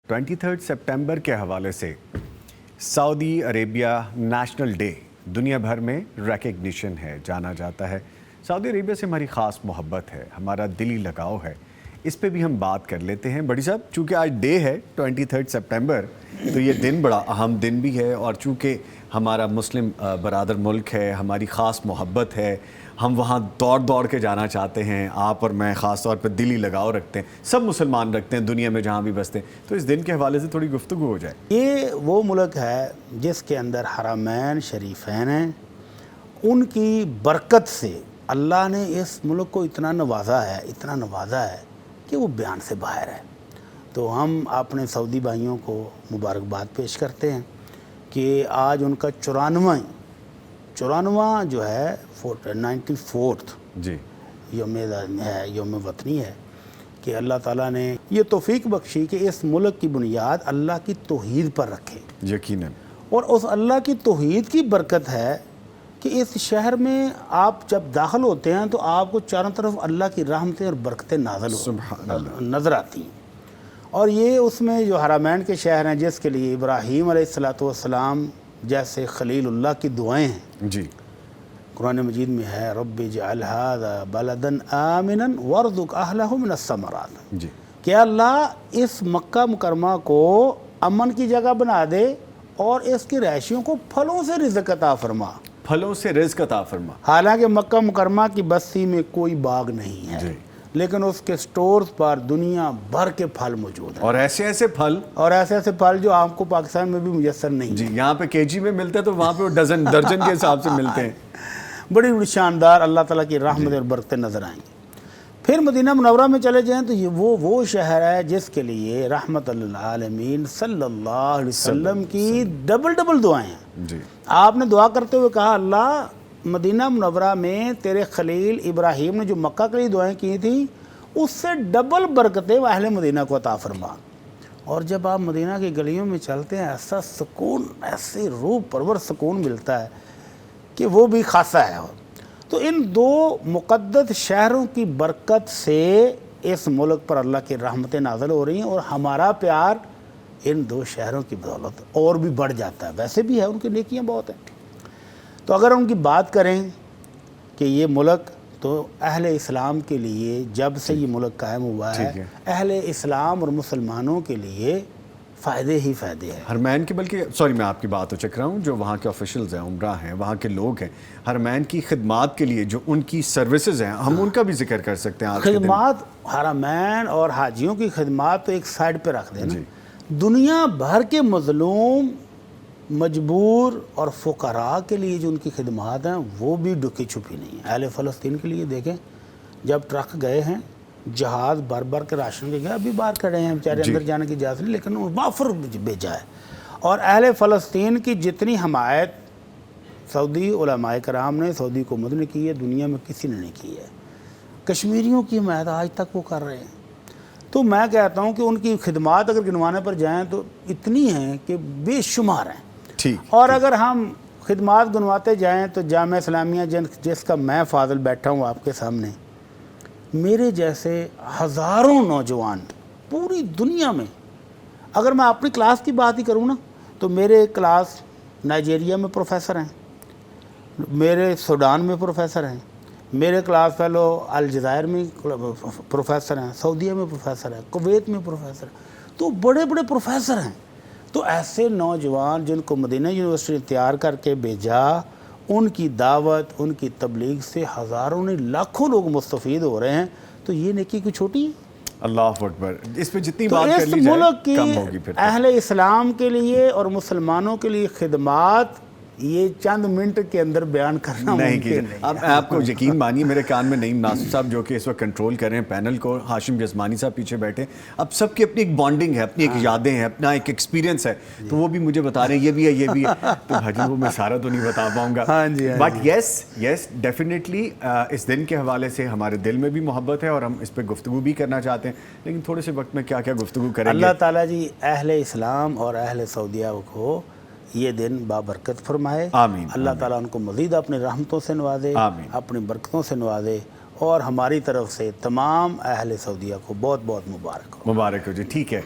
23 सितंबर के हवाले से सऊदी अरेबिया नेशनल डे दुनिया भर में रिकग्निशन है, जाना जाता है। सऊदी अरेबिया से हमारी ख़ास मोहब्बत है, हमारा दिली लगाव है। इस पे भी हम बात कर लेते हैं। बड़ी साहब, चूँकि आज डे है 23 सितंबर, तो ये दिन बड़ा अहम दिन भी है, और चूँकि हमारा मुस्लिम बरादर मुल्क है, हमारी ख़ास मोहब्बत है, हम वहाँ दौड़ दौड़ के जाना चाहते हैं। आप और मैं ख़ास तौर पर दिली लगाव रखते हैं, सब मुसलमान रखते हैं दुनिया में जहाँ भी बसते हैं। तो इस दिन के हवाले से थोड़ी गुफ्तगू हो जाए। ये वो मुल्क है जिसके अंदर हरमैन शरीफैन हैं। उनकी बरकत से अल्लाह ने इस मुल्क को इतना नवाजा है कि वो बयान से बाहर है। तो हम अपने सऊदी भाइयों को मुबारकबाद पेश करते हैं कि आज उनका 94वां जो है 94th जी यौम वतनी है कि अल्लाह ताला ने ये तौफीक बख्शी कि इस मुल्क की बुनियाद अल्लाह की तौहीद पर रखे। यकीनन। और उस अल्लाह की तौहीद की बरकत है कि इस शहर में आप जब दाखिल होते हैं तो आपको चारों तरफ अल्लाह की रहमतें और बरकतें नज़र आती हैं। और ये उसमें जो हरमैन के शहर हैं, जिसके लिए इब्राहीम अलैहिस्सलाम जैसे खलीलुल्लाह की दुआएं हैं जी, कुरान मजीद में है, रब्बि जअल हाज़ा बलदन आमिनन वरज़ुक़ अहलहु मिनस समरात, जी, कि अल्लाह इस मक्का मुकरमा को अमन की जगह बना दे और इसकी रहायशियों को फलों से रिज़्क़ अता फरमा। फलों से रिज़्क़ अता फरमा। हालांकि मक्का मुकरमा की बस्ती में कोई बाग नहीं है जी, लेकिन उसके स्टोर्स पर दुनिया भर के फल मौजूद हैं, और ऐसे ऐसे फल जो आपको पाकिस्तान में भी मुयस्सर नहीं जी, यहाँ पे केजी में मिलते हैं तो वहाँ पे वो दर्जन के हिसाब से मिलते हैं। बड़ी बड़ी शानदार अल्लाह ताला की रहमत और बरकतें नज़र आएंगी। फिर मदीना मुनव्वरा में चले जाएं तो ये वो शहर है जिसके लिए रहमतुल लिल आलमीन सल्लल्लाहु अलैहि वसल्लम की डबल दुआएं हैं। जी, आपने दुआ करते हुए कहा, अल्लाह मदीना मुनव्वरा में तेरे खलील इब्राहीम ने जो मक्का के लिए दुआएं की थी उससे डबल बरकतें अहले मदीना को अता फरमा। और जब आप मदीना की गलियों में चलते हैं, ऐसा सुकून, ऐसे रूह परवर सुकून मिलता है कि वो भी खासा है। तो इन दो मुक़द्दस शहरों की बरकत से इस मुल्क पर अल्लाह की रहमतें नाज़िल हो रही हैं, और हमारा प्यार इन दो शहरों की बदौलत और भी बढ़ जाता है। वैसे भी है, उनकी नेकियां बहुत हैं। तो अगर उनकी बात करें कि ये मुल्क तो अहले इस्लाम के लिए जब से ये मुल्क कायम हुआ है, अहले इस्लाम और मुसलमानों के लिए फ़ायदे ही फ़ायदे हैं। हरमैन के, बल्कि सॉरी मैं आपकी बात तो चक रहा हूँ, जो वहाँ के ऑफिशियल्स हैं, उमरा हैं, वहाँ के लोग हैं, हरमैन की खिदमात के लिए जो उनकी सर्विसेज हैं, हम उनका भी जिक्र कर सकते हैं। खिदमात हरमैन और हाजियों की खिदमात तो एक साइड पे रख देना, दुनिया भर के मजलूम, मजबूर और फ़ुक़रा के लिए जो उनकी खिदमात हैं वो भी डुकी छुपी नहीं है। अहले फ़लस्तीन के लिए देखें, जब ट्रक गए हैं, जहाज़ भर के राशन के गए, अभी बाहर खड़े हैं बेचारे, अंदर जाने की इजाज़त नहीं, लेकिन वाफर भेजा है। और अहले फ़लस्तीन की जितनी हमायत सऊदी उलमाए कराम ने, सऊदी हुकूमत ने की है, दुनिया में किसी ने नहीं की है। कश्मीरियों की हमायत आज तक वो कर रहे हैं। तो मैं कहता हूँ कि उनकी खिदमात अगर गिनवाने पर जाएँ तो इतनी हैं कि बेशुमार हैं। और अगर हम खिदमात गिनवाते जाएँ तो जामिया इस्लामिया जिसका मैं फ़ाज़िल बैठा हूँ आपके सामने, मेरे जैसे हज़ारों नौजवान पूरी दुनिया में, अगर मैं अपनी क्लास की बात ही करूँ ना, तो मेरे क्लास नाइजीरिया में प्रोफेसर हैं, मेरे सूडान में प्रोफेसर हैं, मेरे क्लास फेलो अलजायर में प्रोफेसर हैं, सऊदीया में प्रोफेसर हैं, कुवैत में प्रोफेसर हैं। तो बड़े बड़े प्रोफेसर हैं। तो ऐसे नौजवान जिनको मदीना यूनिवर्सिटी ने तैयार करके भेजा, उनकी दावत, उनकी तबलीग से हज़ारों ने लाखों लोग मुस्तफ़ीद हो रहे हैं। तो ये नेकी कोई छोटी है? अल्लाह अकबर। इस पे जितनी तो बात कर ली जाए कम होगी। फिर अहले इस्लाम के लिए और मुसलमानों के लिए खिदमात ये चंद मिनट के अंदर बयान करना नहीं मुमकिन नहीं। अब आपको यकीन मानिए, मेरे कान में नईम नासिर साहब जो कि इस वक्त कंट्रोल कर रहे हैं पैनल को, हाशिम जस्मानी साहब पीछे बैठे, अब सबकी अपनी एक बॉन्डिंग है, अपनी एक यादें हैं, अपना एक एक्सपीरियंस है। तो वो भी मुझे बता रहे हैं ये भी है, ये भी है। तो भाजी वो मैं सारा तो नहीं बता पाऊंगा। बट यस डेफिनेटली इस दिन के हवाले से हमारे दिल में भी मोहब्बत है और हम इस पर गुफ्तगू भी करना चाहते हैं, लेकिन थोड़े से वक्त में क्या क्या गुफ्तगू करेंगे। अल्लाह ताला जी अहले इस्लाम और अहले सऊदिया को ये दिन बाबरकत फरमाए। आमीन। अल्लाह ताला उनको मज़ीद अपनी रहमतों से नवाजे, अपनी बरकतों से नवाजे, और हमारी तरफ से तमाम अहले सऊदिया को बहुत बहुत मुबारक हो। मुबारक हो जी। ठीक है।